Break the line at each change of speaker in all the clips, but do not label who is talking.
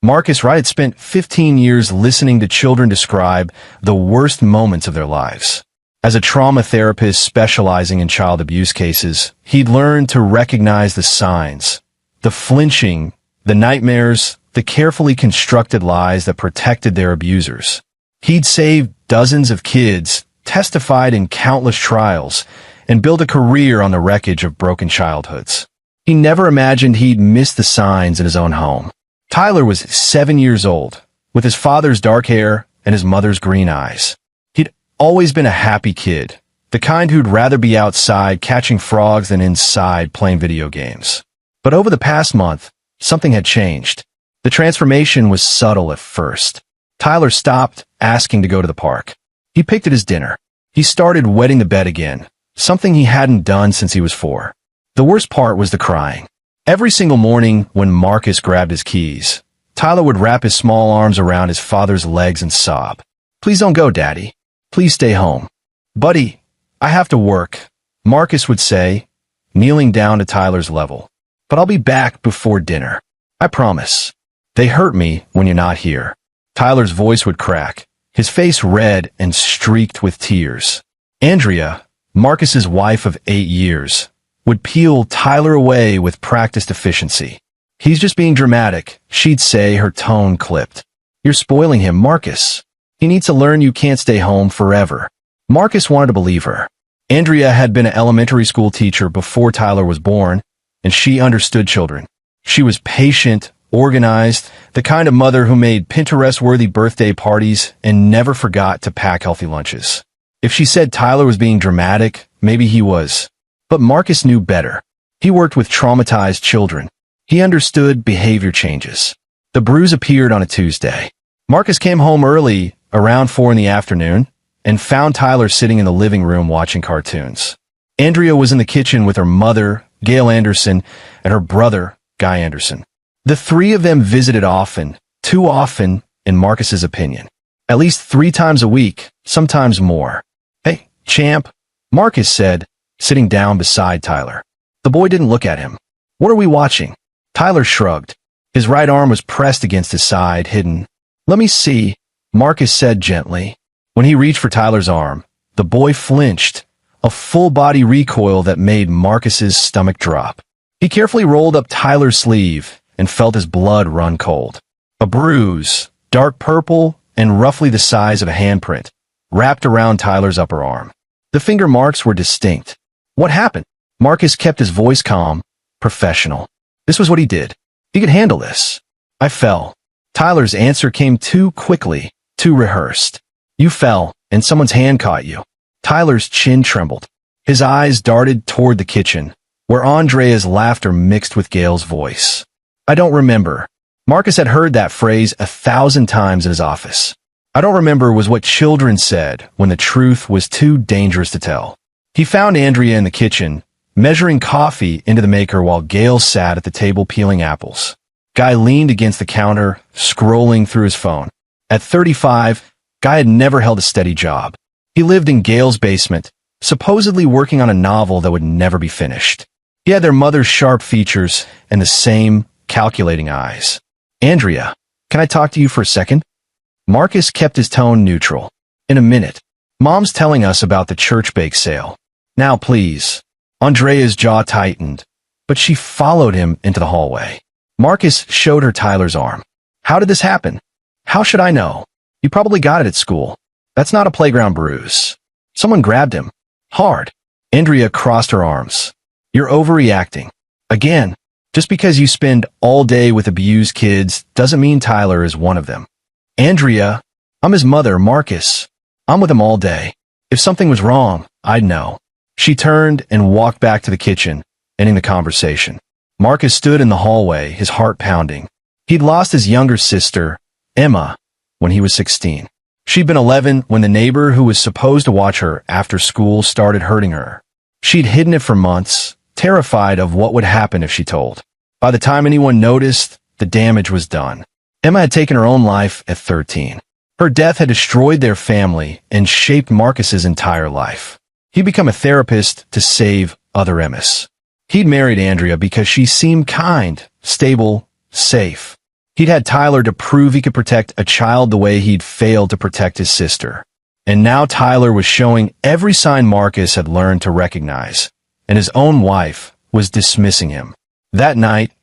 Marcus Wright had spent 15 years listening to children describe the worst moments of their lives. As a trauma therapist specializing in child abuse cases, he'd learned to recognize the signs, the flinching, the nightmares, the carefully constructed lies that protected their abusers. He'd saved dozens of kids, testified in countless trials, and built a career on the wreckage of broken childhoods. He never imagined he'd miss the signs in his own home. Tyler was 7 years old, with his father's dark hair and his mother's green eyes. He'd always been a happy kid, the kind who'd rather be outside catching frogs than inside playing video games. But over the past month, something had changed. The transformation was subtle at first. Tyler stopped asking to go to the park. He picked at his dinner. He started wetting the bed again, something he hadn't done since he was 4. The worst part was the crying. Every single morning when Marcus grabbed his keys, Tyler would wrap his small arms around his father's legs and sob. "Please don't go, Daddy. Please stay home." "Buddy, I have to work," Marcus would say, kneeling down to Tyler's level. "But I'll be back before dinner. I promise." "They hurt me when you're not here." Tyler's voice would crack, his face red and streaked with tears. Andrea, Marcus's wife of 8 years, would peel Tyler away with practiced efficiency. "He's just being dramatic," she'd say, her tone clipped. "You're spoiling him, Marcus. He needs to learn you can't stay home forever." Marcus wanted to believe her. Andrea had been an elementary school teacher before Tyler was born, and she understood children. She was patient, organized, the kind of mother who made Pinterest-worthy birthday parties and never forgot to pack healthy lunches. If she said Tyler was being dramatic, maybe he was. But Marcus knew better. He worked with traumatized children. He understood behavior changes. The bruise appeared on a Tuesday. Marcus came home early, around 4 in the afternoon, and found Tyler sitting in the living room watching cartoons. Andrea was in the kitchen with her mother, Gail Anderson, and her brother, Guy Anderson. The three of them visited often, too often, in Marcus's opinion. At least 3 times a week, sometimes more. "Hey, champ," Marcus said, sitting down beside Tyler. The boy didn't look at him. "What are we watching?" Tyler shrugged. His right arm was pressed against his side, hidden. "Let me see," Marcus said gently. When he reached for Tyler's arm, the boy flinched, a full-body recoil that made Marcus's stomach drop. He carefully rolled up Tyler's sleeve and felt his blood run cold. A bruise, dark purple and roughly the size of a handprint, wrapped around Tyler's upper arm. The finger marks were distinct. "What happened?" Marcus kept his voice calm, professional. This was what he did. He could handle this. "I fell." Tyler's answer came too quickly, too rehearsed. "You fell, and someone's hand caught you." Tyler's chin trembled. His eyes darted toward the kitchen, where Andrea's laughter mixed with Gail's voice. "I don't remember." Marcus had heard that phrase 1,000 times in his office. "I don't remember" was what children said when the truth was too dangerous to tell. He found Andrea in the kitchen, measuring coffee into the maker while Gail sat at the table peeling apples. Guy leaned against the counter, scrolling through his phone. At 35, Guy had never held a steady job. He lived in Gail's basement, supposedly working on a novel that would never be finished. He had their mother's sharp features and the same calculating eyes. "Andrea, can I talk to you for a second?" Marcus kept his tone neutral. "In a minute. Mom's telling us about the church bake sale. Now, please." Andrea's jaw tightened, but she followed him into the hallway. Marcus showed her Tyler's arm. "How did this happen?" "How should I know? You probably got it at school. That's not a playground bruise. Someone grabbed him. Hard." Andrea crossed her arms. "You're overreacting. Again, just because you spend all day with abused kids doesn't mean Tyler is one of them." "Andrea, I'm his mother, Marcus. I'm with him all day. If something was wrong, I'd know." She turned and walked back to the kitchen, ending the conversation. Marcus stood in the hallway, his heart pounding. He'd lost his younger sister, Emma, when he was 16. She'd been 11 when the neighbor who was supposed to watch her after school started hurting her. She'd hidden it for months, terrified of what would happen if she told. By the time anyone noticed, the damage was done. Emma had taken her own life at 13. Her death had destroyed their family and shaped Marcus's entire life. He'd become a therapist to save other Emmas. He'd married Andrea because she seemed kind, stable, safe. He'd had Tyler to prove he could protect a child the way he'd failed to protect his sister. And now Tyler was showing every sign Marcus had learned to recognize, and his own wife was dismissing him. That night,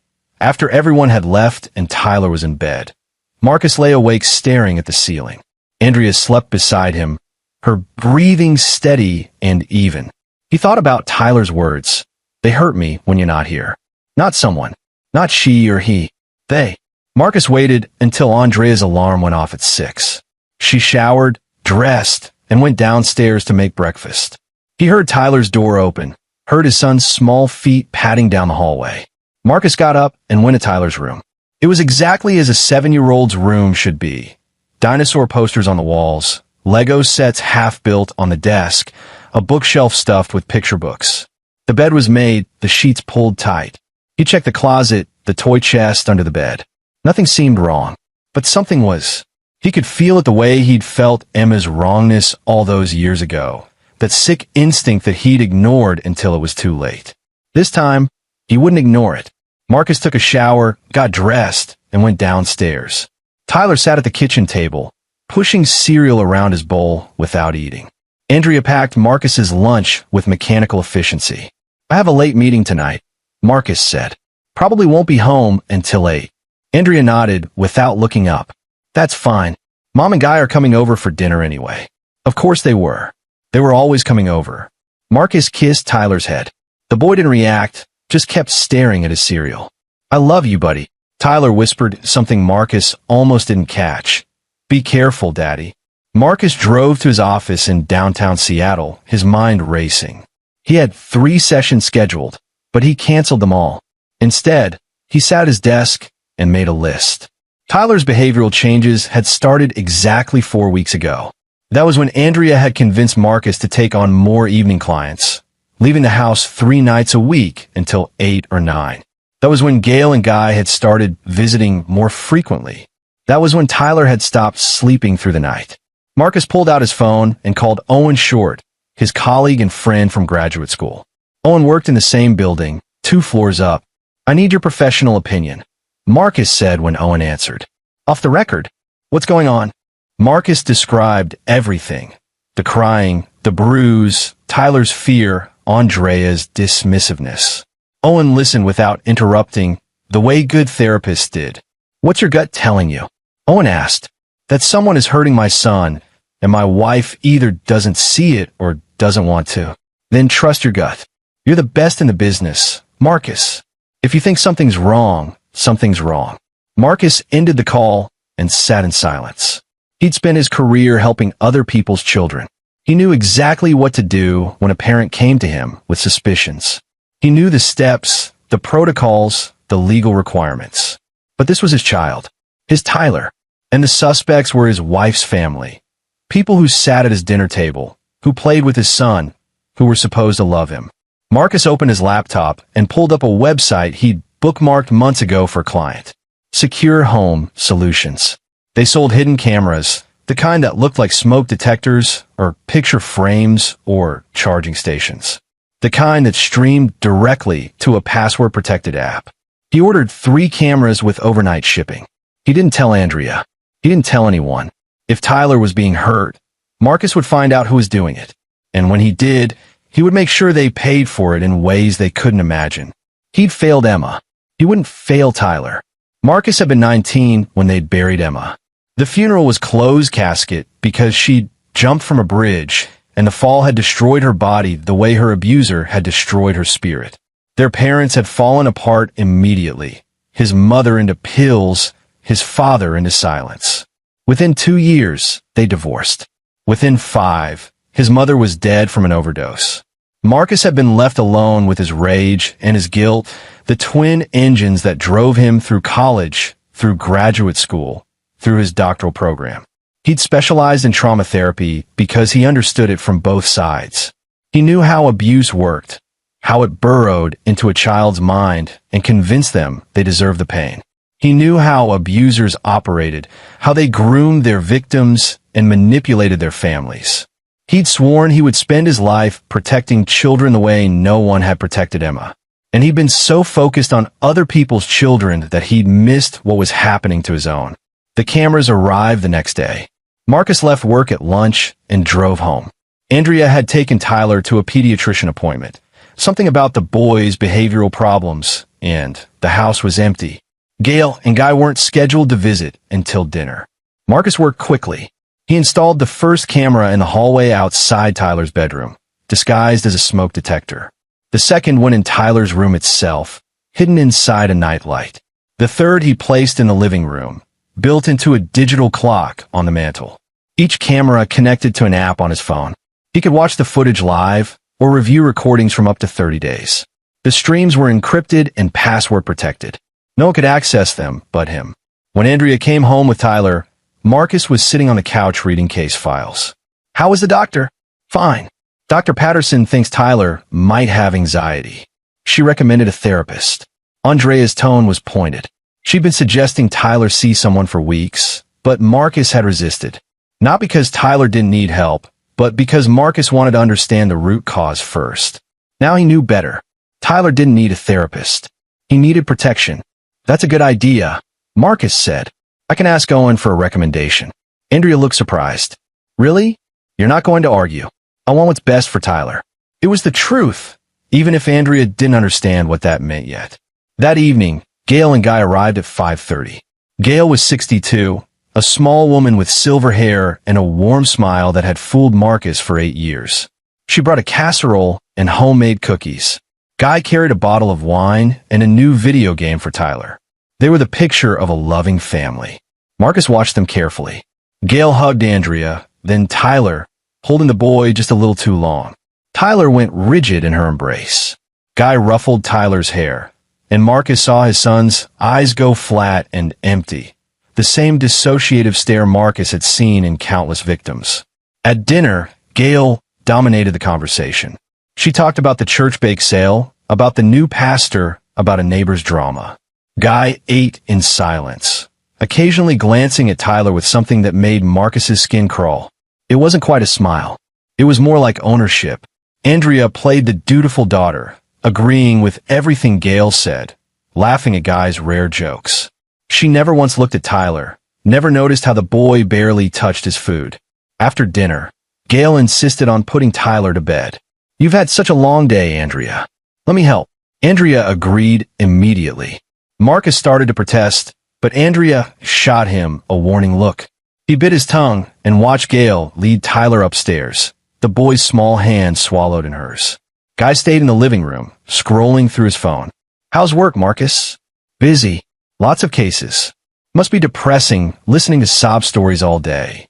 after everyone had left and Tyler was in bed, Marcus lay awake staring at the ceiling. Andrea slept beside him, her breathing steady and even. He thought about Tyler's words. They hurt me when you're not here. Not someone. Not she or he. They. Marcus waited until Andrea's alarm went off at 6. She showered, dressed, and went downstairs to make breakfast. He heard Tyler's door open, heard his son's small feet padding down the hallway. Marcus got up and went to Tyler's room. It was exactly as a 7-year-old's room should be. Dinosaur posters on the walls, Lego sets half-built on the desk, a bookshelf stuffed with picture books. The bed was made, the sheets pulled tight. He checked the closet, the toy chest under the bed. Nothing seemed wrong, but something was. He could feel it the way he'd felt Emma's wrongness all those years ago, that sick instinct that he'd ignored until it was too late. This time, he wouldn't ignore it. Marcus took a shower, got dressed, and went downstairs. Tyler sat at the kitchen table, pushing cereal around his bowl without eating. Andrea packed Marcus's lunch with mechanical efficiency. I have a late meeting tonight, Marcus said. Probably won't be home until 8. Andrea nodded without looking up. That's fine. Mom and Guy are coming over for dinner anyway. Of course they were. They were always coming over. Marcus kissed Tyler's head. The boy didn't react, just kept staring at his cereal. I love you, buddy. Tyler whispered something Marcus almost didn't catch. Be careful, Daddy. Marcus drove to his office in downtown Seattle, his mind racing. He had 3 sessions scheduled, but he canceled them all. Instead, he sat at his desk and made a list. Tyler's behavioral changes had started exactly 4 weeks ago. That was when Andrea had convinced Marcus to take on more evening clients, leaving the house 3 nights a week until 8 or 9. That was when Gail and Guy had started visiting more frequently. That was when Tyler had stopped sleeping through the night. Marcus pulled out his phone and called Owen Short, his colleague and friend from graduate school. Owen worked in the same building, 2 floors up. I need your professional opinion, Marcus said when Owen answered. Off the record. What's going on? Marcus described everything. The crying, the bruise, Tyler's fear, Andrea's dismissiveness. Owen listened without interrupting, the way good therapists did. What's your gut telling you? Owen asked. That someone is hurting my son, and my wife either doesn't see it or doesn't want to. Then trust your gut. You're the best in the business, Marcus. If you think something's wrong, something's wrong. Marcus ended the call and sat in silence. He'd spent his career helping other people's children. He knew exactly what to do when a parent came to him with suspicions. He knew the steps, the protocols, the legal requirements. But this was his child, his Tyler, and the suspects were his wife's family. People who sat at his dinner table, who played with his son, who were supposed to love him. Marcus opened his laptop and pulled up a website he'd bookmarked months ago for a client. Secure Home Solutions. They sold hidden cameras, the kind that looked like smoke detectors or picture frames or charging stations. The kind that streamed directly to a password-protected app. He ordered 3 cameras with overnight shipping. He didn't tell Andrea. He didn't tell anyone. If Tyler was being hurt, Marcus would find out who was doing it. And when he did, he would make sure they paid for it in ways they couldn't imagine. He'd failed Emma. He wouldn't fail Tyler. Marcus had been 19 when they'd buried Emma. The funeral was closed casket because she'd jumped from a bridge, and the fall had destroyed her body the way her abuser had destroyed her spirit. Their parents had fallen apart immediately. His mother into pills, his father into silence. Within 2 years, they divorced. Within 5, his mother was dead from an overdose. Marcus had been left alone with his rage and his guilt, the twin engines that drove him through college, through graduate school, through his doctoral program. He'd specialized in trauma therapy because he understood it from both sides. He knew how abuse worked, how it burrowed into a child's mind and convinced them they deserved the pain. He knew how abusers operated, how they groomed their victims and manipulated their families. He'd sworn he would spend his life protecting children the way no one had protected Emma. and he'd been so focused on other people's children that he'd missed what was happening to his own. The cameras arrived the next day. Marcus left work at lunch and drove home. Andrea had taken Tyler to a pediatrician appointment. Something about the boy's behavioral problems, and the house was empty. Gail and Guy weren't scheduled to visit until dinner. Marcus worked quickly. He installed the first camera in the hallway outside Tyler's bedroom, disguised as a smoke detector. The second went in Tyler's room itself, hidden inside a nightlight. The third he placed in the living room, built into a digital clock on the mantle. Each camera connected to an app on his phone. He could watch the footage live or review recordings from up to 30 days. The streams were encrypted and password protected. No one could access them but him. When Andrea came home with Tyler, Marcus was sitting on the couch reading case files. "How was the doctor?" "Fine. Dr. Patterson thinks Tyler might have anxiety. She recommended a therapist." Andrea's tone was pointed. She'd been suggesting Tyler see someone for weeks, but Marcus had resisted. Not because Tyler didn't need help, but because Marcus wanted to understand the root cause first. Now he knew better. Tyler didn't need a therapist. He needed protection. "That's a good idea," Marcus said. "I can ask Owen for a recommendation." Andrea looked surprised. "Really? You're not going to argue. I want what's best for Tyler." It was the truth, even if Andrea didn't understand what that meant yet. That evening, Gail and Guy arrived at 5:30. Gail was 62, a small woman with silver hair and a warm smile that had fooled Marcus for 8 years. She brought a casserole and homemade cookies. Guy carried a bottle of wine and a new video game for Tyler. They were the picture of a loving family. Marcus watched them carefully. Gail hugged Andrea, then Tyler, holding the boy just a little too long. Tyler went rigid in her embrace. Guy ruffled Tyler's hair, and Marcus saw his son's eyes go flat and empty, the same dissociative stare Marcus had seen in countless victims. At dinner, Gail dominated the conversation. She talked about the church bake sale, about the new pastor, about a neighbor's drama. Guy ate in silence, occasionally glancing at Tyler with something that made Marcus's skin crawl. It wasn't quite a smile. It was more like ownership. Andrea played the dutiful daughter, agreeing with everything Gail said, laughing at Guy's rare jokes. She never once looked at Tyler, never noticed how the boy barely touched his food. After dinner, Gail insisted on putting Tyler to bed. "You've had such a long day, Andrea. Let me help." Andrea agreed immediately. Marcus started to protest, but Andrea shot him a warning look. He bit his tongue and watched Gail lead Tyler upstairs, the boy's small hand swallowed in hers. Guy stayed in the living room, scrolling through his phone. "How's work, Marcus?" "Busy. Lots of cases. Must be depressing listening to sob stories all day."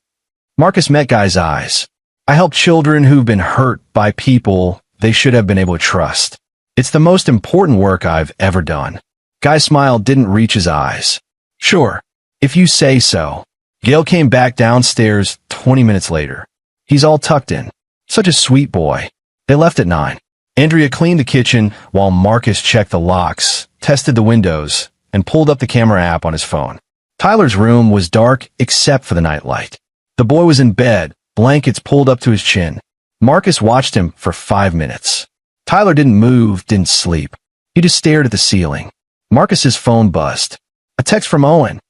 Marcus met Guy's eyes. "I help children who've been hurt by people they should have been able to trust. It's the most important work I've ever done." Guy's smile didn't reach his eyes. "Sure, if you say so." Gail came back downstairs 20 minutes later. "He's all tucked in. Such a sweet boy." They left at 9. Andrea cleaned the kitchen while Marcus checked the locks, tested the windows, and pulled up the camera app on his phone. Tyler's room was dark except for the nightlight. The boy was in bed, blankets pulled up to his chin. Marcus watched him for 5 minutes. Tyler didn't move, didn't sleep. He just stared at the ceiling. Marcus's phone buzzed. A text from Owen.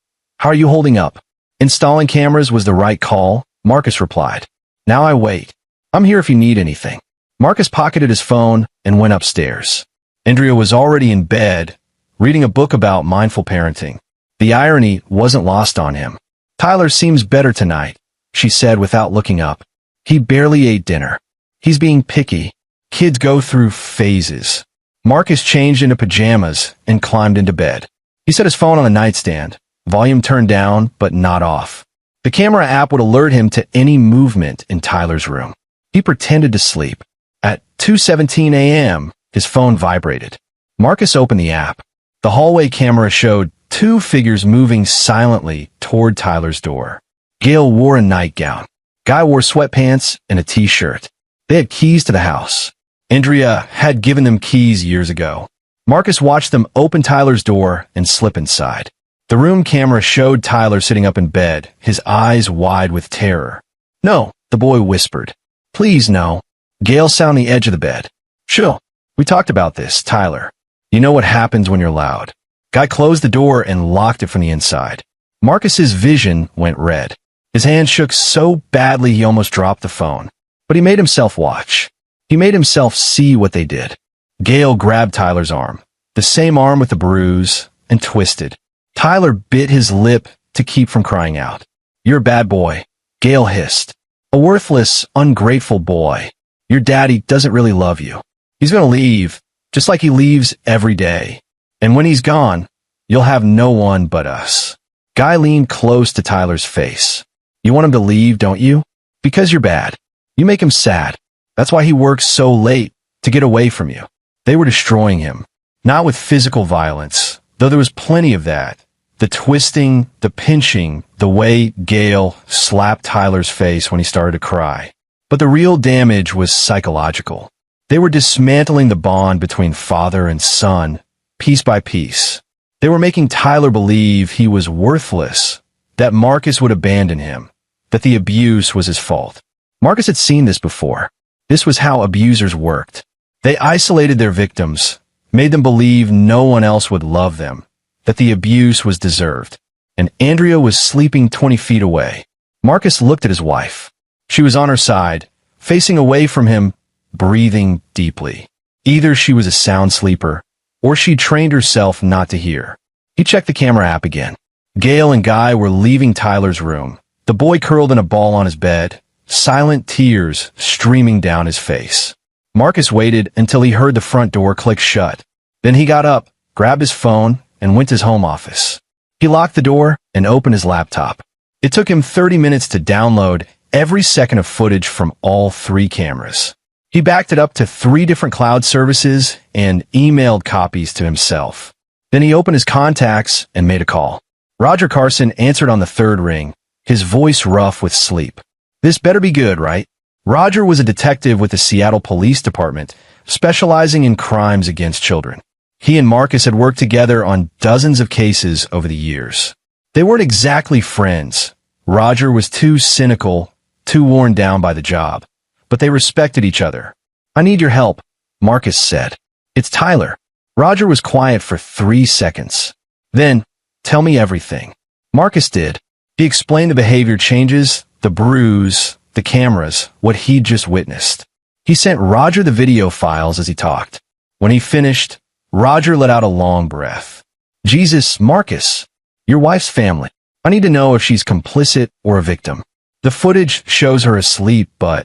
"How are you holding up?" "Installing cameras was the right call," Marcus replied. "Now I wait. I'm here if you need anything." Marcus pocketed his phone and went upstairs. Andrea was already in bed, reading a book about mindful parenting. The irony wasn't lost on him. "Tyler seems better tonight," she said without looking up. "He barely ate dinner. He's being picky. Kids go through phases." Marcus changed into pajamas and climbed into bed. He set his phone on the nightstand, volume turned down but not off. The camera app would alert him to any movement in Tyler's room. He pretended to sleep. At 2:17 a.m., his phone vibrated. Marcus opened the app. The hallway camera showed 2 figures moving silently toward Tyler's door. Gail wore a nightgown. Guy wore sweatpants and a t-shirt. They had keys to the house. Andrea had given them keys years ago. Marcus watched them open Tyler's door and slip inside. The room camera showed Tyler sitting up in bed, his eyes wide with terror. "No," the boy whispered. "Please, no." Gail sat on the edge of the bed. "Sure. We talked about this, Tyler. You know what happens when you're loud. Guy closed the door and locked it from the inside. Marcus's vision went red. His hand shook so badly he almost dropped the phone. But he made himself watch. He made himself see what they did. Gail grabbed Tyler's arm, the same arm with the bruise, and twisted. Tyler bit his lip to keep from crying out. "You're a bad boy," Gail hissed. "A worthless, ungrateful boy. Your daddy doesn't really love you. He's gonna leave, just like he leaves every day. And when he's gone, you'll have no one but us." Guy leaned close to Tyler's face. "You want him to leave, don't you? Because you're bad. You make him sad. That's why he works so late, to get away from you." They were destroying him. Not with physical violence, though there was plenty of that. The twisting, the pinching, the way Gail slapped Tyler's face when he started to cry. But the real damage was psychological. They were dismantling the bond between father and son, piece by piece. They were making Tyler believe he was worthless, that Marcus would abandon him, that the abuse was his fault. Marcus had seen this before. This was how abusers worked. They isolated their victims, made them believe no one else would love them, that the abuse was deserved. And Andrea was sleeping 20 feet away. Marcus looked at his wife. She was on her side, facing away from him, breathing deeply. Either she was a sound sleeper, or she trained herself not to hear. He checked the camera app again. Gail and Guy were leaving Tyler's room. The boy curled in a ball on his bed, silent tears streaming down his face. Marcus waited until he heard the front door click shut. Then he got up, grabbed his phone, and went to his home office. He locked the door and opened his laptop. It took him 30 minutes to download every second of footage from all 3 cameras. He backed it up to 3 different cloud services and emailed copies to himself. Then he opened his contacts and made a call. Roger Carson answered on the 3rd ring, his voice rough with sleep. "This better be good, right?" Roger was a detective with the Seattle Police Department, specializing in crimes against children. He and Marcus had worked together on dozens of cases over the years. They weren't exactly friends. Roger was too cynical, too worn down by the job. But they respected each other. "I need your help," Marcus said. "It's Tyler." Roger was quiet for 3 seconds. Then, "Tell me everything." Marcus did. He explained the behavior changes, the bruise, the cameras, what he'd just witnessed. He sent Roger the video files as he talked. When he finished, Roger let out a long breath. "Jesus, Marcus, your wife's family. I need to know if she's complicit or a victim. The footage shows her asleep, but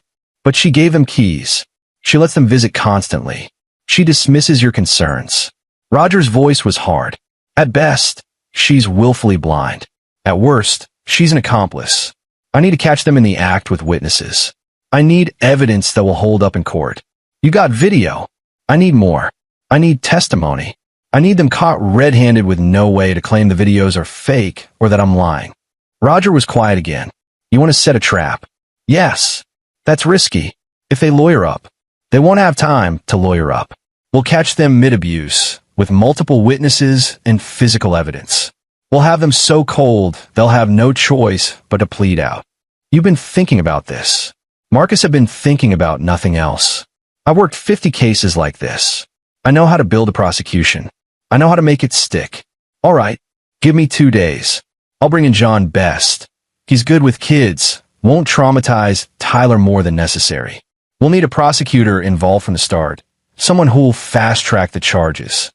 she gave them keys. She lets them visit constantly. She dismisses your concerns." Roger's voice was hard. "At best, she's willfully blind. At worst, she's an accomplice. I need to catch them in the act with witnesses. I need evidence that will hold up in court. You got video. I need more. I need testimony. I need them caught red-handed with no way to claim the videos are fake or that I'm lying." Roger was quiet again. "You want to set a trap?" "Yes. That's risky. If they lawyer up, they won't have time to lawyer up. We'll catch them mid-abuse, with multiple witnesses and physical evidence. We'll have them so cold, they'll have no choice but to plead out." "You've been thinking about this." Marcus had been thinking about nothing else. "I worked 50 cases like this. I know how to build a prosecution. I know how to make it stick. All right, give me 2 days. I'll bring in John Best. He's good with kids, won't traumatize Tyler more than necessary. We'll need a prosecutor involved from the start, someone who'll fast-track the charges."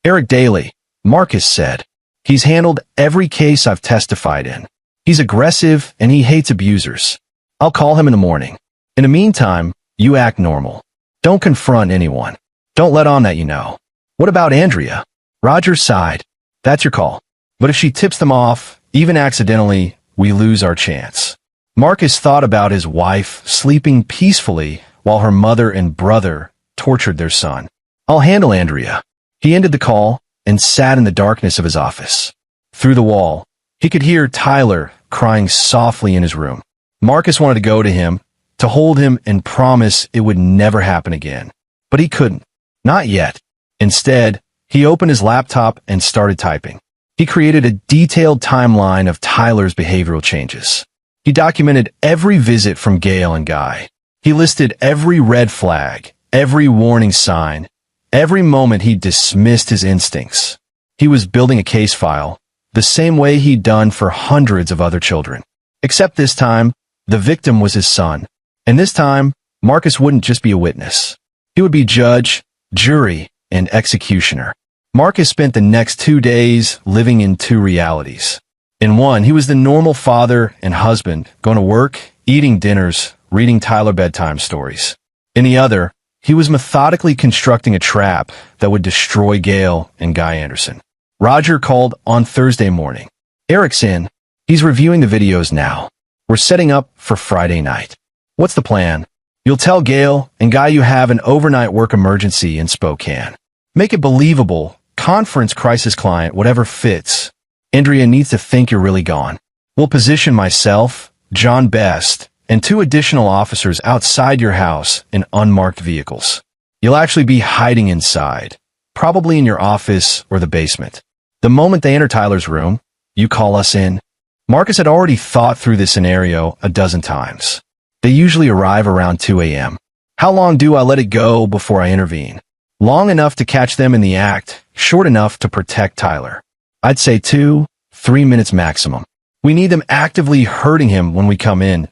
"Eric Daly," Marcus said. "He's handled every case I've testified in. He's aggressive and he hates abusers. I'll call him in the morning. In the meantime, you act normal. Don't confront anyone. Don't let on that you know." "What about Andrea?" Roger sighed. "That's your call. But if she tips them off, even accidentally, we lose our chance." Marcus thought about his wife sleeping peacefully while her mother and brother tortured their son. "I'll handle Andrea." He ended the call and sat in the darkness of his office. Through the wall, he could hear Tyler crying softly in his room. Marcus wanted to go to him, to hold him and promise it would never happen again. But he couldn't. Not yet. Instead, he opened his laptop and started typing. He created a detailed timeline of Tyler's behavioral changes. He documented every visit from Gail and Guy. He listed every red flag, every warning sign, Every moment he dismissed his instincts. He was building a case file, the same way he'd done for hundreds of other children. Except this time, the victim was his son. And this time, Marcus wouldn't just be a witness. He would be judge, jury, and executioner. Marcus spent the next 2 days living in two realities. In one, he was the normal father and husband, going to work, eating dinners, reading Tyler bedtime stories. In the other, he was methodically constructing a trap that would destroy Gail and Guy Anderson. Roger called on Thursday morning. Eric's in. He's reviewing the videos now. We're setting up for Friday night. What's the plan? You'll tell Gail and Guy you have an overnight work emergency in Spokane. Make it believable. Conference crisis client, whatever fits. Andrea needs to think you're really gone. We'll position myself, John Best, and 2 additional officers outside your house in unmarked vehicles. You'll actually be hiding inside, probably in your office or the basement. The moment they enter Tyler's room, you call us in. Marcus had already thought through this scenario a dozen times. They usually arrive around 2 a.m. How long do I let it go before I intervene? Long enough to catch them in the act, short enough to protect Tyler. I'd say 2-3 minutes maximum. We need them actively hurting him when we come in.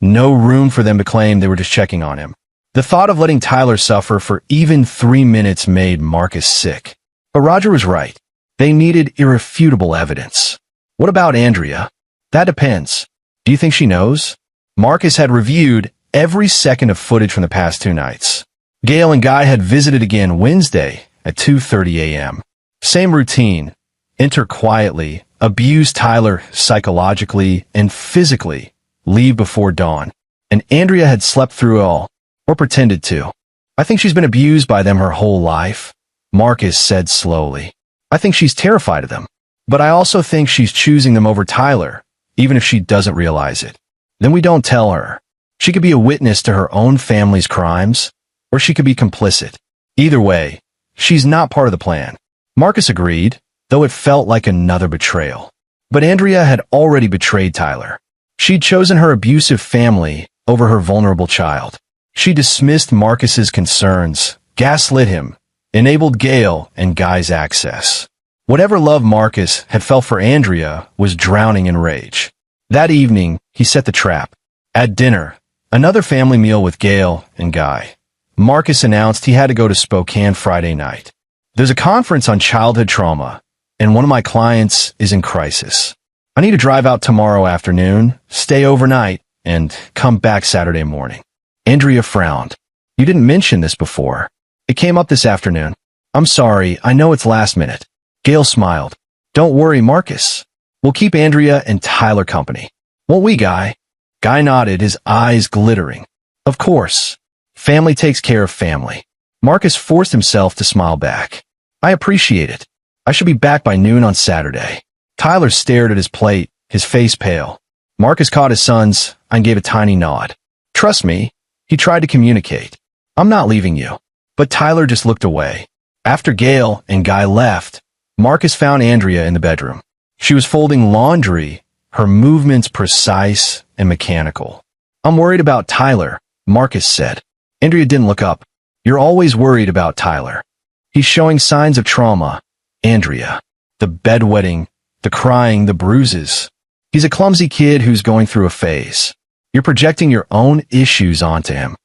No room for them to claim they were just checking on him. The thought of letting Tyler suffer for even 3 minutes made Marcus sick. But Roger was right. They needed irrefutable evidence. What about Andrea? That depends. Do you think she knows? Marcus had reviewed every second of footage from the past 2 nights. Gail and Guy had visited again Wednesday at 2:30 a.m. Same routine. Enter quietly, abuse Tyler psychologically and physically, leave before dawn. And Andrea had slept through it all, or pretended to. I think she's been abused by them her whole life, Marcus said slowly. I think she's terrified of them. But I also think she's choosing them over Tyler, even if she doesn't realize it. Then we don't tell her. She could be a witness to her own family's crimes, or she could be complicit. Either way, she's not part of the plan. Marcus agreed, though it felt like another betrayal. But Andrea had already betrayed Tyler. She'd chosen her abusive family over her vulnerable child. She dismissed Marcus's concerns, gaslit him, enabled Gail and Guy's access. Whatever love Marcus had felt for Andrea was drowning in rage. That evening, he set the trap. At dinner, another family meal with Gail and Guy, Marcus announced he had to go to Spokane Friday night. There's a conference on childhood trauma, and one of my clients is in crisis. I need to drive out tomorrow afternoon, stay overnight, and come back Saturday morning. Andrea frowned. You didn't mention this before. It came up this afternoon. I'm sorry, I know it's last minute. Gail smiled. Don't worry, Marcus. We'll keep Andrea and Tyler company. Won't we, Guy? Guy nodded, his eyes glittering. Of course. Family takes care of family. Marcus forced himself to smile back. I appreciate it. I should be back by noon on Saturday. Tyler stared at his plate, his face pale. Marcus caught his son's and gave a tiny nod. Trust me, he tried to communicate. I'm not leaving you. But Tyler just looked away. After Gail and Guy left, Marcus found Andrea in the bedroom. She was folding laundry, her movements precise and mechanical. I'm worried about Tyler, Marcus said. Andrea didn't look up. You're always worried about Tyler. He's showing signs of trauma. Andrea. The bedwetting, the crying, the bruises. He's a clumsy kid who's going through a phase. You're projecting your own issues onto him.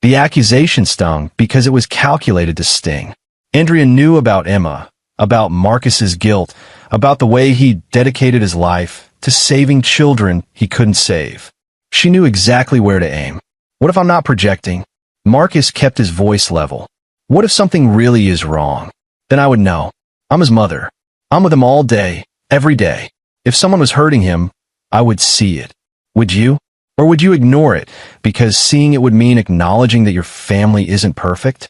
The accusation stung because it was calculated to sting. Andrea knew about Emma, about Marcus's guilt, about the way he dedicated his life to saving children he couldn't save. She knew exactly where to aim. What if I'm not projecting? Marcus kept his voice level. What if something really is wrong? Then I would know. I'm his mother. I'm with him all day, every day. If someone was hurting him, I would see it. Would you? Or would you ignore it because seeing it would mean acknowledging that your family isn't perfect?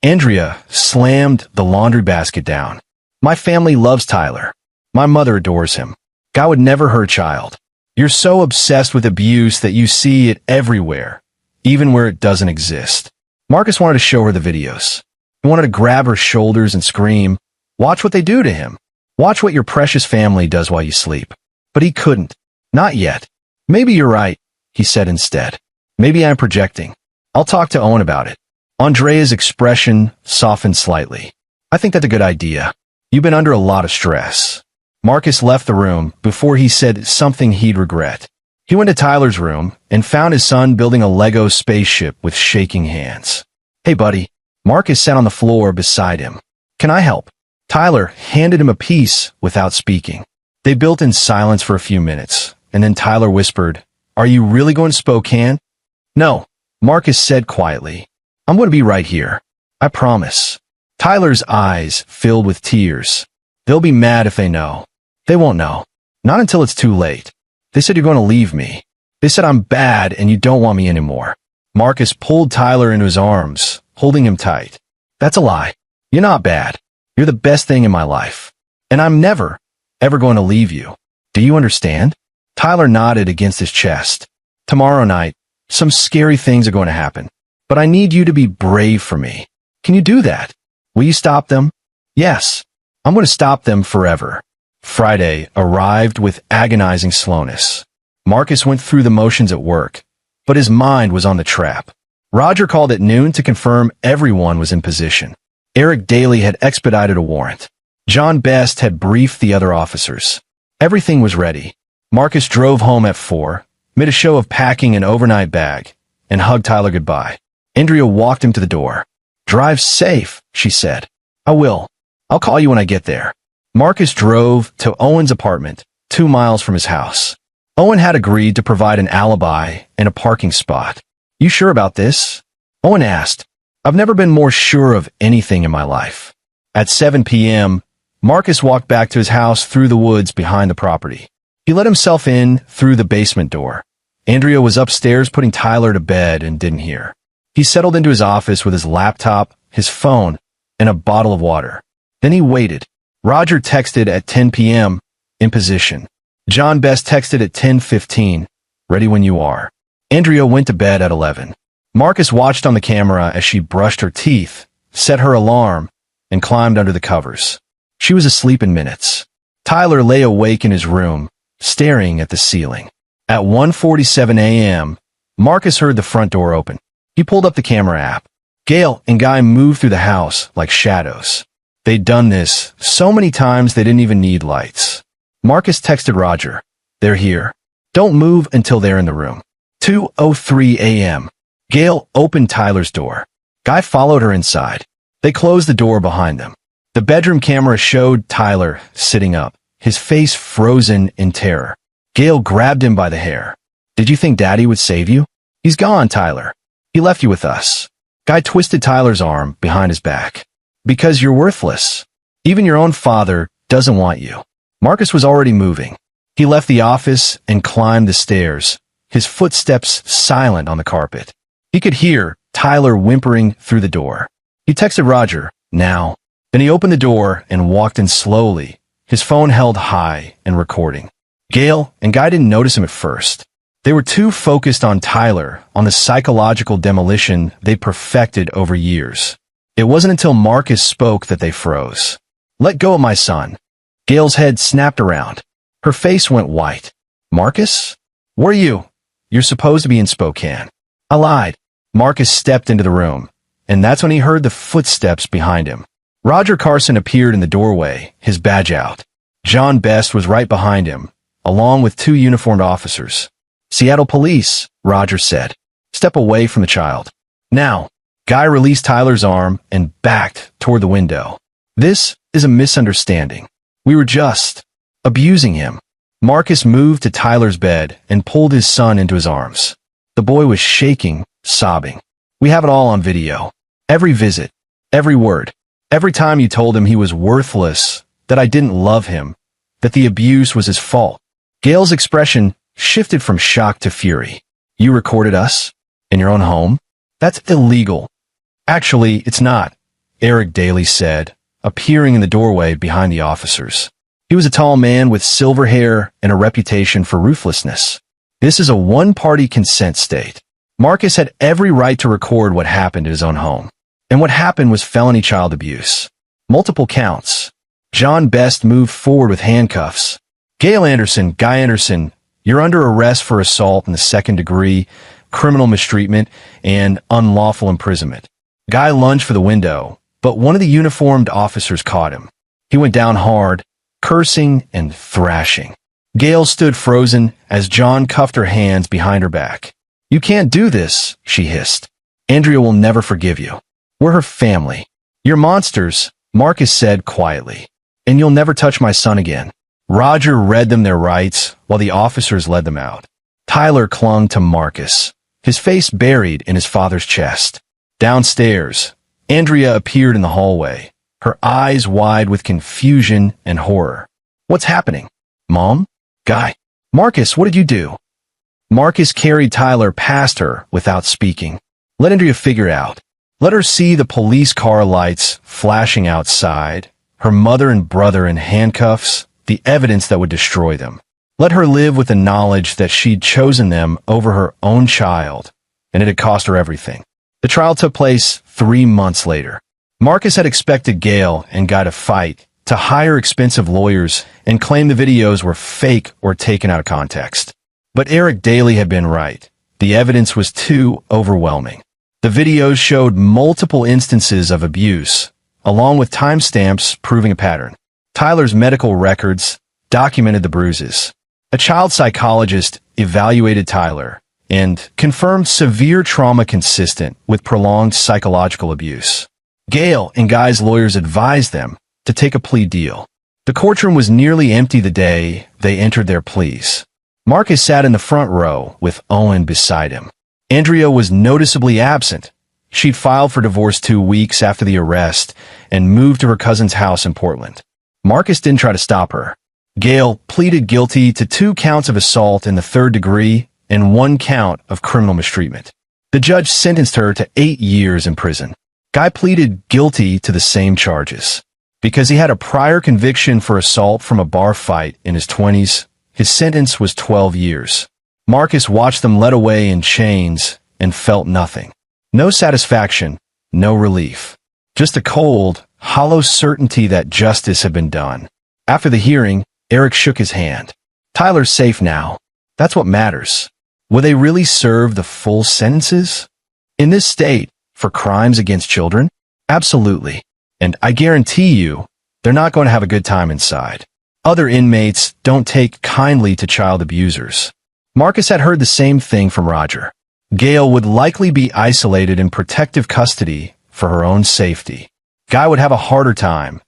Andrea slammed the laundry basket down. My family loves Tyler. My mother adores him. God would never hurt a child. You're so obsessed with abuse that you see it everywhere, even where it doesn't exist. Marcus wanted to show her the videos. He wanted to grab her shoulders and scream, watch what they do to him. Watch what your precious family does while you sleep. But he couldn't. Not yet. Maybe you're right, he said instead. Maybe I'm projecting. I'll talk to Owen about it. Andrea's expression softened slightly. I think that's a good idea. You've been under a lot of stress. Marcus left the room before he said something he'd regret. He went to Tyler's room and found his son building a Lego spaceship with shaking hands. Hey, buddy. Marcus sat on the floor beside him. Can I help? Tyler handed him a piece without speaking. They built in silence for a few minutes, and then Tyler whispered, Are you really going to Spokane? No, Marcus said quietly. I'm going to be right here. I promise. Tyler's eyes filled with tears. They'll be mad if they know. They won't know. Not until it's too late. They said you're going to leave me. They said I'm bad and you don't want me anymore. Marcus pulled Tyler into his arms, holding him tight. That's a lie. You're not bad. You're the best thing in my life. And I'm never, ever going to leave you. Do you understand? Tyler nodded against his chest. Tomorrow night, some scary things are going to happen. But I need you to be brave for me. Can you do that? Will you stop them? Yes. I'm going to stop them forever. Friday arrived with agonizing slowness. Marcus went through the motions at work, but his mind was on the trap. Roger called at noon to confirm everyone was in position. Eric Daly had expedited a warrant. John Best had briefed the other officers. Everything was ready. Marcus drove home at 4, made a show of packing an overnight bag, and hugged Tyler goodbye. Andrea walked him to the door. Drive safe, she said. I will. I'll call you when I get there. Marcus drove to Owen's apartment, 2 miles from his house. Owen had agreed to provide an alibi and a parking spot. You sure about this? Owen asked. I've never been more sure of anything in my life. At 7 p.m., Marcus walked back to his house through the woods behind the property. He let himself in through the basement door. Andrea was upstairs putting Tyler to bed and didn't hear. He settled into his office with his laptop, his phone, and a bottle of water. Then he waited. Roger texted at 10 p.m., in position. John Best texted at 10:15, ready when you are. Andrea went to bed at 11. Marcus watched on the camera as she brushed her teeth, set her alarm, and climbed under the covers. She was asleep in minutes. Tyler lay awake in his room, staring at the ceiling. At 1:47 a.m., Marcus heard the front door open. He pulled up the camera app. Gail and Guy moved through the house like shadows. They'd done this so many times they didn't even need lights. Marcus texted Roger. They're here. Don't move until they're in the room. 2:03 a.m. Gail opened Tyler's door. Guy followed her inside. They closed the door behind them. The bedroom camera showed Tyler sitting up, his face frozen in terror. Gail grabbed him by the hair. Did you think Daddy would save you? He's gone, Tyler. He left you with us. Guy twisted Tyler's arm behind his back. Because you're worthless. Even your own father doesn't want you. Marcus was already moving. He left the office and climbed the stairs, his footsteps silent on the carpet. He could hear Tyler whimpering through the door. He texted Roger, now. Then he opened the door and walked in slowly, his phone held high and recording. Gail and Guy didn't notice him at first. They were too focused on Tyler, on the psychological demolition they'd perfected over years. It wasn't until Marcus spoke that they froze. Let go of my son. Gail's head snapped around. Her face went white. Marcus? Where are you? You're supposed to be in Spokane. I lied. Marcus stepped into the room, and that's when he heard the footsteps behind him. Roger Carson appeared in the doorway, his badge out. John Best was right behind him, along with 2 uniformed officers. Seattle Police, Roger said. Step away from the child. Now. Guy released Tyler's arm and backed toward the window. This is a misunderstanding. We were just abusing him. Marcus moved to Tyler's bed and pulled his son into his arms. The boy was shaking, sobbing. We have it all on video. Every visit, every word, every time you told him he was worthless, that I didn't love him, that the abuse was his fault. Gail's expression shifted from shock to fury. You recorded us? In your own home? That's illegal. Actually, it's not, Eric Daly said, appearing in the doorway behind the officers. He was a tall man with silver hair and a reputation for ruthlessness. This is a one-party consent state. Marcus had every right to record what happened in his own home. And what happened was felony child abuse. Multiple counts. John Best moved forward with handcuffs. Gail Anderson, Guy Anderson, you're under arrest for assault in the 2nd degree, criminal mistreatment, and unlawful imprisonment. Guy lunged for the window, but one of the uniformed officers caught him. He went down hard, cursing and thrashing. Gail stood frozen as John cuffed her hands behind her back. "You can't do this," she hissed. "Andrea will never forgive you. We're her family." "You're monsters," Marcus said quietly. "And you'll never touch my son again." Roger read them their rights while the officers led them out. Tyler clung to Marcus, his face buried in his father's chest. Downstairs, Andrea appeared in the hallway, her eyes wide with confusion and horror. "What's happening? Mom? Guy? Marcus, what did you do?" Marcus carried Tyler past her without speaking. "Let Andrea figure it out. Let her see the police car lights flashing outside, her mother and brother in handcuffs, the evidence that would destroy them. Let her live with the knowledge that she'd chosen them over her own child, and it had cost her everything." The trial took place 3 months later. Marcus had expected Gail and Guy to fight, to hire expensive lawyers, and claim the videos were fake or taken out of context. But Eric Daly had been right. The evidence was too overwhelming. The videos showed multiple instances of abuse, along with timestamps proving a pattern. Tyler's medical records documented the bruises. A child psychologist evaluated Tyler and confirmed severe trauma consistent with prolonged psychological abuse. Gail and Guy's lawyers advised them to take a plea deal. The courtroom was nearly empty the day they entered their pleas. Marcus sat in the front row with Owen beside him. Andrea was noticeably absent. She'd filed for divorce 2 weeks after the arrest and moved to her cousin's house in Portland. Marcus didn't try to stop her. Gail pleaded guilty to 2 counts of assault in the 3rd degree and 1 count of criminal mistreatment. The judge sentenced her to 8 years in prison. Guy pleaded guilty to the same charges. Because he had a prior conviction for assault from a bar fight in his 20s, his sentence was 12 years. Marcus watched them led away in chains and felt nothing. No satisfaction, no relief. Just a cold, hollow certainty that justice had been done. After the hearing, Eric shook his hand. "Tyler's safe now. That's what matters." Will they really serve the full sentences? In this state, for crimes against children? Absolutely. And I guarantee you, they're not going to have a good time inside. Other inmates don't take kindly to child abusers. Marcus had heard the same thing from Roger. Gail would likely be isolated in protective custody for her own safety. Guy would have a harder time.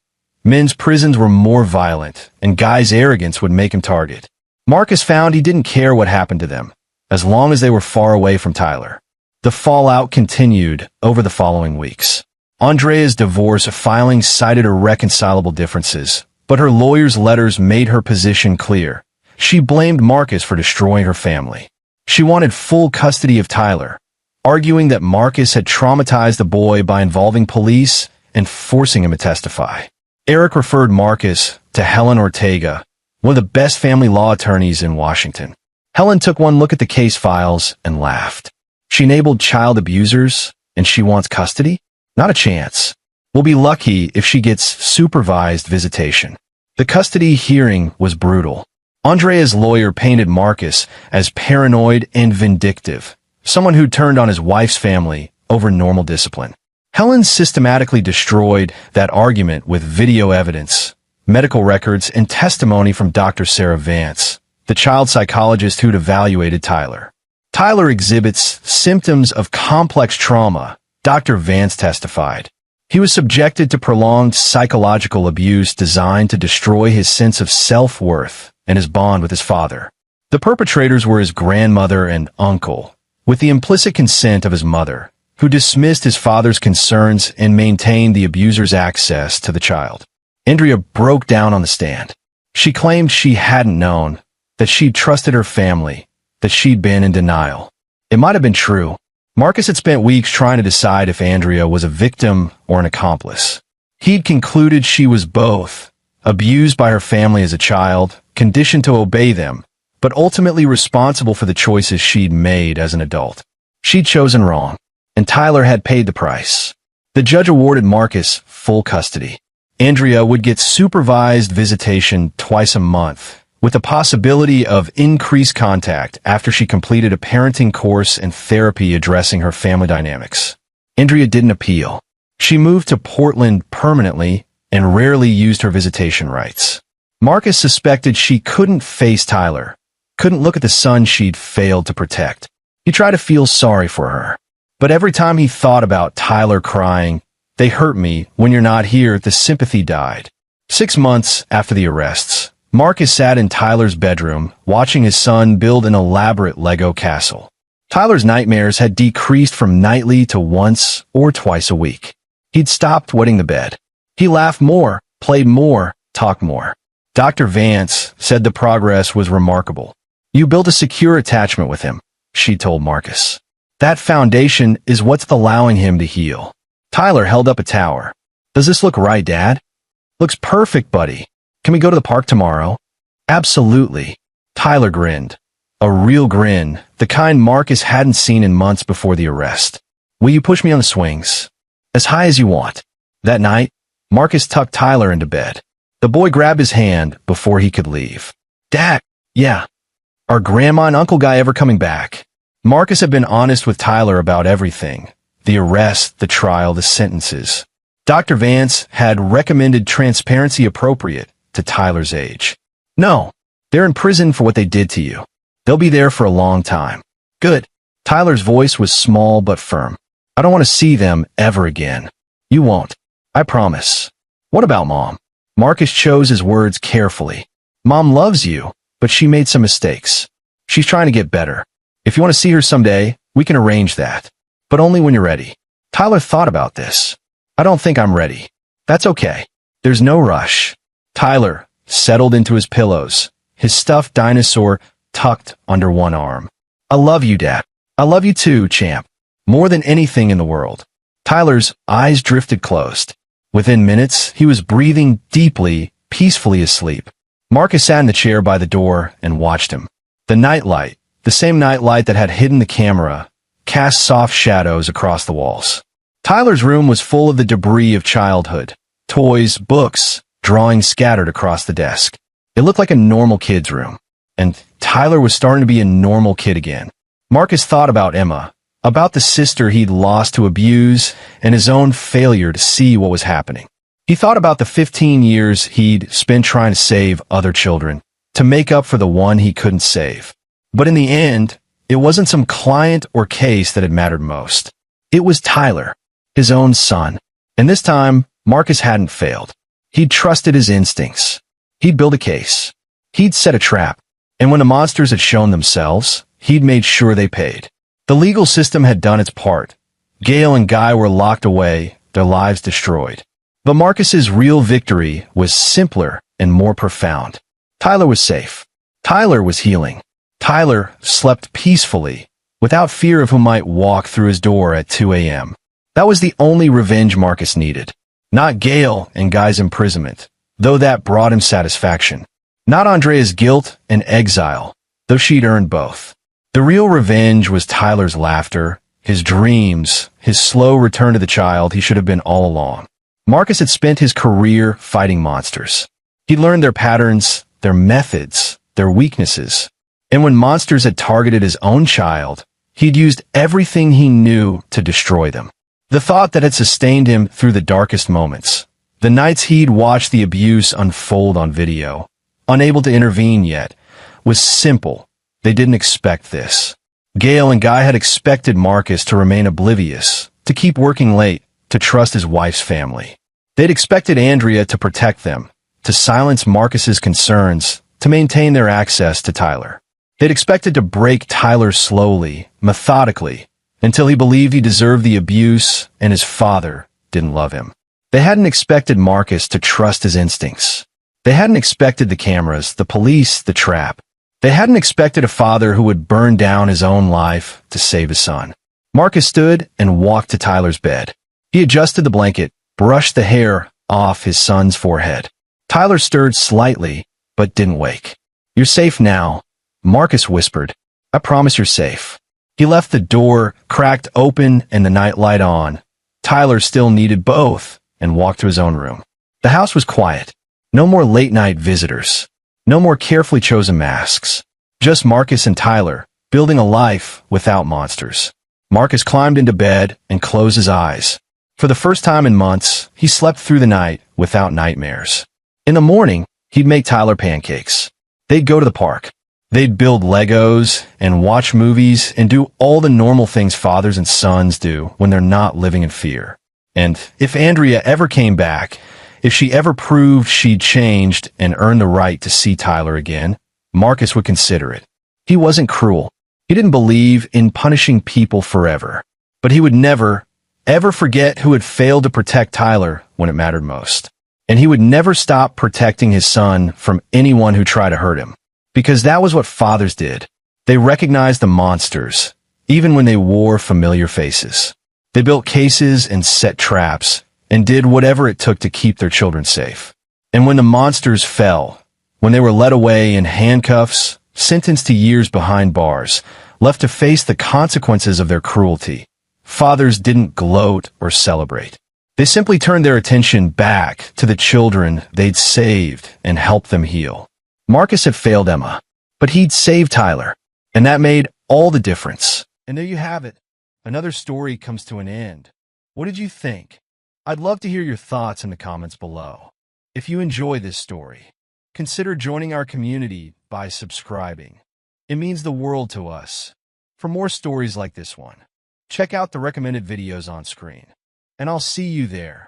Men's prisons were more violent, and Guy's arrogance would make him target. Marcus found he didn't care what happened to them, as long as they were far away from Tyler. The fallout continued over the following weeks. Andrea's divorce filing cited irreconcilable differences, but her lawyer's letters made her position clear. She blamed Marcus for destroying her family. She wanted full custody of Tyler, arguing that Marcus had traumatized the boy by involving police and forcing him to testify. Eric referred Marcus to Helen Ortega, one of the best family law attorneys in Washington. Helen took one look at the case files and laughed. She enabled child abusers, and she wants custody? Not a chance. We'll be lucky if she gets supervised visitation. The custody hearing was brutal. Andrea's lawyer painted Marcus as paranoid and vindictive, someone who turned on his wife's family over normal discipline. Helen systematically destroyed that argument with video evidence, medical records, and testimony from Dr. Sarah Vance, the child psychologist who'd evaluated Tyler. Tyler exhibits symptoms of complex trauma, Dr. Vance testified. He was subjected to prolonged psychological abuse designed to destroy his sense of self-worth and his bond with his father. The perpetrators were his grandmother and uncle, with the implicit consent of his mother, who dismissed his father's concerns and maintained the abuser's access to the child. Andrea broke down on the stand. She claimed she hadn't known, that she'd trusted her family, that she'd been in denial. It might have been true. Marcus had spent weeks trying to decide if Andrea was a victim or an accomplice. He'd concluded she was both, abused by her family as a child, conditioned to obey them, but ultimately responsible for the choices she'd made as an adult. She'd chosen wrong, and Tyler had paid the price. The judge awarded Marcus full custody. Andrea would get supervised visitation twice a month, with the possibility of increased contact after she completed a parenting course and therapy addressing her family dynamics. Andrea didn't appeal. She moved to Portland permanently and rarely used her visitation rights. Marcus suspected she couldn't face Tyler, couldn't look at the son she'd failed to protect. He tried to feel sorry for her. But every time he thought about Tyler crying, "They hurt me, when you're not here," the sympathy died. 6 months after the arrests, Marcus sat in Tyler's bedroom, watching his son build an elaborate Lego castle. Tyler's nightmares had decreased from nightly to once or twice a week. He'd stopped wetting the bed. He laughed more, played more, talked more. Dr. Vance said the progress was remarkable. "You built a secure attachment with him," she told Marcus. "That foundation is what's allowing him to heal." Tyler held up a tower. "Does this look right, Dad?" "Looks perfect, buddy. Can we go to the park tomorrow?" "Absolutely." Tyler grinned. A real grin, the kind Marcus hadn't seen in months before the arrest. "Will you push me on the swings?" "As high as you want." That night, Marcus tucked Tyler into bed. The boy grabbed his hand before he could leave. "Dad, yeah. Are Grandma and Uncle Guy ever coming back?" Marcus had been honest with Tyler about everything. The arrest, the trial, the sentences. Dr. Vance had recommended transparency appropriate to Tyler's age. "No, they're in prison for what they did to you. They'll be there for a long time." "Good." Tyler's voice was small but firm. "I don't want to see them ever again." "You won't. I promise." "What about Mom?" Marcus chose his words carefully. "Mom loves you, but she made some mistakes. She's trying to get better. If you want to see her someday, we can arrange that. But only when you're ready." Tyler thought about this. "I don't think I'm ready." "That's okay. There's no rush." Tyler settled into his pillows, his stuffed dinosaur tucked under one arm. "I love you, Dad. I love you too, champ. More than anything in the world." Tyler's eyes drifted closed. Within minutes, he was breathing deeply, peacefully asleep. Marcus sat in the chair by the door and watched him. The nightlight, the same nightlight that had hidden the camera, cast soft shadows across the walls. Tyler's room was full of the debris of childhood. Toys, books, drawings scattered across the desk. It looked like a normal kid's room. And Tyler was starting to be a normal kid again. Marcus thought about Emma, about the sister he'd lost to abuse, and his own failure to see what was happening. He thought about the 15 years he'd spent trying to save other children, to make up for the one he couldn't save. But in the end, it wasn't some client or case that had mattered most. It was Tyler, his own son. And this time, Marcus hadn't failed. He'd trusted his instincts. He'd built a case. He'd set a trap. And when the monsters had shown themselves, he'd made sure they paid. The legal system had done its part. Gail and Guy were locked away, their lives destroyed. But Marcus's real victory was simpler and more profound. Tyler was safe. Tyler was healing. Tyler slept peacefully, without fear of who might walk through his door at 2 a.m. That was the only revenge Marcus needed. Not Gail and Guy's imprisonment, though that brought him satisfaction. Not Andrea's guilt and exile, though she'd earned both. The real revenge was Tyler's laughter, his dreams, his slow return to the child he should have been all along. Marcus had spent his career fighting monsters. He'd learned their patterns, their methods, their weaknesses. And when monsters had targeted his own child, he'd used everything he knew to destroy them. The thought that had sustained him through the darkest moments, the nights he'd watched the abuse unfold on video, unable to intervene yet, was simple. They didn't expect this. Gail and Guy had expected Marcus to remain oblivious, to keep working late, to trust his wife's family. They'd expected Andrea to protect them, to silence Marcus's concerns, to maintain their access to Tyler. They'd expected to break Tyler slowly, methodically, until he believed he deserved the abuse and his father didn't love him. They hadn't expected Marcus to trust his instincts. They hadn't expected the cameras, the police, the trap. They hadn't expected a father who would burn down his own life to save his son. Marcus stood and walked to Tyler's bed. He adjusted the blanket, brushed the hair off his son's forehead. Tyler stirred slightly, but didn't wake. "You're safe now," Marcus whispered. "I promise you're safe." He left the door cracked open and the nightlight on. Tyler still needed both and walked to his own room. The house was quiet. No more late-night visitors. No more carefully chosen masks. Just Marcus and Tyler, building a life without monsters. Marcus climbed into bed and closed his eyes. For the first time in months, he slept through the night without nightmares. In the morning, he'd make Tyler pancakes. They'd go to the park. They'd build Legos and watch movies and do all the normal things fathers and sons do when they're not living in fear. And if Andrea ever came back, if she ever proved she'd changed and earned the right to see Tyler again, Marcus would consider it. He wasn't cruel. He didn't believe in punishing people forever. But he would never, ever forget who had failed to protect Tyler when it mattered most. And he would never stop protecting his son from anyone who tried to hurt him. Because that was what fathers did. They recognized the monsters, even when they wore familiar faces. They built cases and set traps, and did whatever it took to keep their children safe. And when the monsters fell, when they were led away in handcuffs, sentenced to years behind bars, left to face the consequences of their cruelty, fathers didn't gloat or celebrate. They simply turned their attention back to the children they'd saved and helped them heal. Marcus had failed Emma, but he'd saved Tyler, and that made all the difference. And there you have it. Another story comes to an end. What did you think? I'd love to hear your thoughts in the comments below. If you enjoy this story, consider joining our community by subscribing. It means the world to us. For more stories like this one, check out the recommended videos on screen, and I'll see you there.